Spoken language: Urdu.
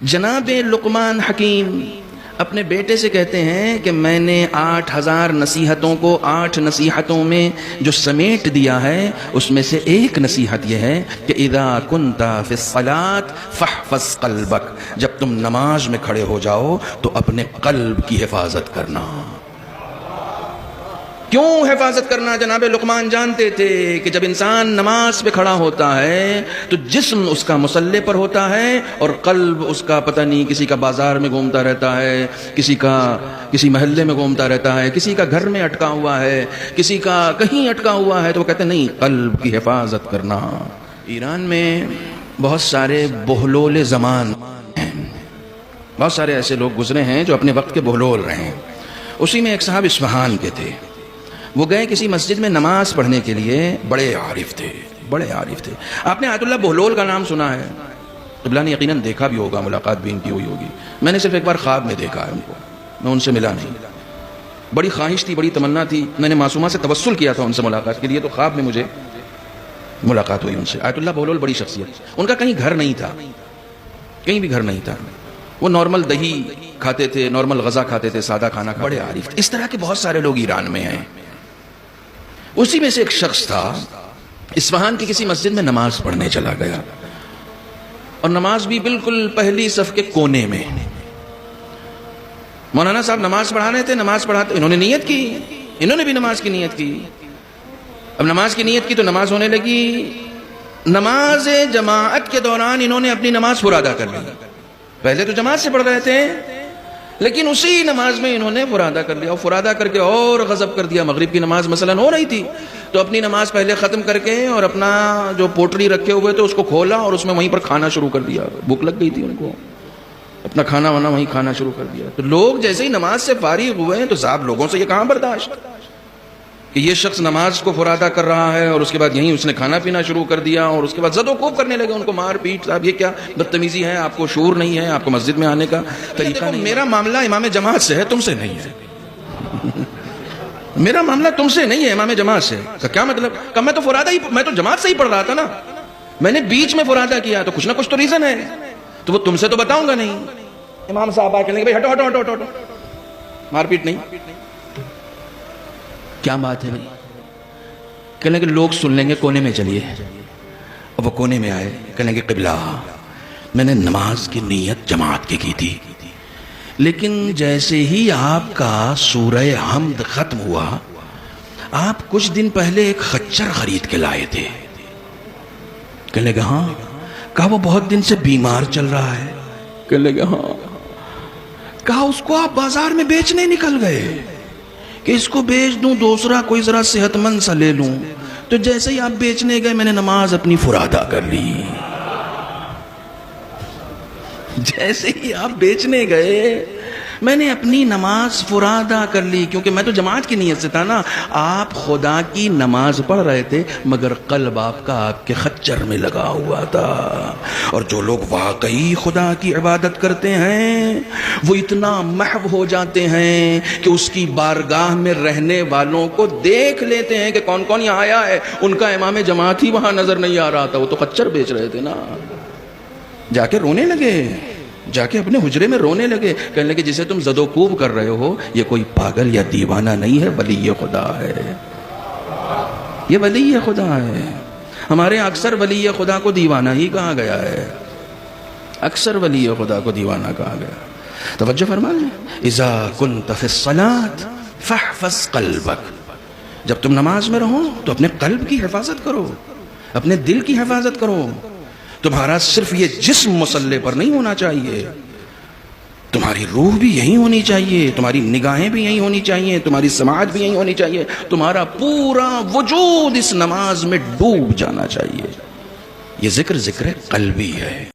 جناب لقمان حکیم اپنے بیٹے سے کہتے ہیں کہ میں نے 8000 نصیحتوں کو 8 نصیحتوں میں جو سمیٹ دیا ہے، اس میں سے ایک نصیحت یہ ہے کہ اذا کنت فی الصلاۃ فاحفظ قلبک، جب تم نماز میں کھڑے ہو جاؤ تو اپنے قلب کی حفاظت کرنا۔ کیوں حفاظت کرنا؟ جناب لقمان جانتے تھے کہ جب انسان نماز پہ کھڑا ہوتا ہے تو جسم اس کا مصلی پر ہوتا ہے اور قلب اس کا پتہ نہیں کسی کا بازار میں گھومتا رہتا ہے، کسی محلے میں گھومتا رہتا ہے، کسی کا گھر میں اٹکا ہوا ہے، کسی کا کہیں اٹکا ہوا ہے، تو وہ کہتے ہیں نہیں، قلب کی حفاظت کرنا۔ ایران میں بہت سارے بہلول زمان ہیں، بہت سارے ایسے لوگ گزرے ہیں جو اپنے وقت کے بہلول رہے ہیں۔ اسی میں ایک صاحب اصفہان کے تھے، وہ گئے کسی مسجد میں نماز پڑھنے کے لیے، بڑے عارف تھے، بڑے عارف تھے۔ آپ نے آیت اللہ بہلول کا نام سنا ہے؟ قبلہ نے یقیناً دیکھا بھی ہوگا، ملاقات بھی ان کی ہوئی ہوگی۔ میں نے صرف ایک بار خواب میں دیکھا ہے ان کو، میں ان سے ملا نہیں۔ بڑی خواہش تھی، بڑی تمنا تھی، میں نے معصومہ سے توسل کیا تھا ان سے ملاقات کے لیے، تو خواب میں مجھے ملاقات ہوئی ان سے۔ آیت اللہ بہلول بڑی شخصیت، ان کا کہیں گھر نہیں تھا، کہیں بھی گھر نہیں تھا، وہ نارمل دہی کھاتے تھے، نارمل غذا کھاتے تھے، سادہ کھانا کھاتے، بڑے عارف تھے۔ اس طرح کے بہت سارے لوگ ایران میں ہیں۔ اسی میں سے ایک شخص تھا، اصفہان کی کسی مسجد میں نماز پڑھنے چلا گیا، اور نماز بھی بالکل پہلی صف کے کونے میں۔ مولانا صاحب نماز پڑھا رہے تھے، نماز پڑھاتے، انہوں نے نیت کی، انہوں نے بھی نماز کی نیت کی۔ اب نماز کی نیت کی تو نماز ہونے لگی۔ نماز جماعت کے دوران انہوں نے اپنی نماز فرادہ کر لی۔ پہلے تو جماعت سے پڑھ رہے تھے، لیکن اسی نماز میں انہوں نے فرادہ کر لیا، اور فرادہ کر کے اور غضب کر دیا۔ مغرب کی نماز مثلا ہو رہی تھی تو اپنی نماز پہلے ختم کر کے اور اپنا جو پوٹری رکھے ہوئے تھے اس کو کھولا اور اس میں وہیں پر کھانا شروع کر دیا۔ بھوک لگ گئی تھی ان کو، اپنا کھانا وانا وہیں کھانا شروع کر دیا۔ تو لوگ جیسے ہی نماز سے فارغ ہوئے تو صاحب لوگوں سے یہ کہاں برداشت کہ یہ شخص نماز کو فرادہ کر رہا ہے اور اس کے بعد یہیں اس نے کھانا پینا شروع کر دیا، اور اس کے بعد زد و کوب کرنے لگے، ان کو مار پیٹ۔ صاحب یہ کیا بدتمیزی ہے؟ آپ کو شعور نہیں ہے؟ آپ کو مسجد میں آنے کا طریقہ نہیں؟ میرا معاملہ امام جماعت سے ہے، تم سے نہیں ہے۔ میرا معاملہ تم سے نہیں ہے، امام جماعت سے۔ کیا مطلب؟ کہ میں تو فرادہ ہی، میں تو جماعت سے ہی پڑھ رہا تھا نا، میں نے بیچ میں فرادہ کیا تو کچھ نہ کچھ تو ریزن ہے، تو وہ تم سے تو بتاؤں گا نہیں۔ امام صاحب آ کے کہیں گے بھائی ہٹو ہٹو ہٹو ہٹو، مار پیٹ نہیں۔ کیا بات ہے بھائی؟ کہنے کہ لوگ سن لیں گے، کونے میں چلیے۔ اور وہ کونے میں آئے، کہنے کہ قبلہ میں نے نماز کی نیت جماعت کی تھی، لیکن جیسے ہی آپ کا سورہ حمد ختم ہوا، آپ کچھ دن پہلے ایک خچر خرید کے لائے تھے۔ کہنے کہ ہاں۔ کہا وہ بہت دن سے بیمار چل رہا ہے؟ کہنے کہ ہاں۔ کہا اس کو آپ بازار میں بیچنے نکل گئے کہ اس کو بیچ دوں، دوسرا کوئی ذرا صحت مند سا لے لوں، تو جیسے ہی آپ بیچنے گئے میں نے نماز اپنی فرادہ کر لی۔ جیسے ہی آپ بیچنے گئے میں نے اپنی نماز فرادہ کر لی، کیونکہ میں تو جماعت کی نیت سے تھا نا۔ آپ خدا کی نماز پڑھ رہے تھے مگر قلب آپ کا آپ کے خچر میں لگا ہوا تھا۔ اور جو لوگ واقعی خدا کی عبادت کرتے ہیں وہ اتنا محو ہو جاتے ہیں کہ اس کی بارگاہ میں رہنے والوں کو دیکھ لیتے ہیں کہ کون کون یہاں آیا ہے۔ ان کا امام جماعت ہی وہاں نظر نہیں آ رہا تھا، وہ تو خچر بیچ رہے تھے نا۔ جا کے رونے لگے، جا کے اپنے حجرے میں رونے لگے، کہنے لگے جسے تم زد و کوب کر رہے ہو یہ کوئی پاگل یا دیوانہ نہیں ہے، ولی خدا ہے، یہ ولی خدا ہے۔ ہمارے اکثر ولی خدا کو دیوانہ ہی کہا گیا ہے، اکثر ولی خدا کو دیوانہ کہا گیا۔ توجہ فرمائیں، اذا کنت فی الصلاۃ فاحفظ قلبک، جب تم نماز میں رہو تو اپنے قلب کی حفاظت کرو، اپنے دل کی حفاظت کرو۔ تمہارا صرف یہ جسم مصلی پر نہیں ہونا چاہیے، تمہاری روح بھی یہی ہونی چاہیے، تمہاری نگاہیں بھی یہی ہونی چاہیے، تمہاری سماعت بھی یہی ہونی چاہیے، تمہارا پورا وجود اس نماز میں ڈوب جانا چاہیے۔ یہ ذکر قلبی ہے۔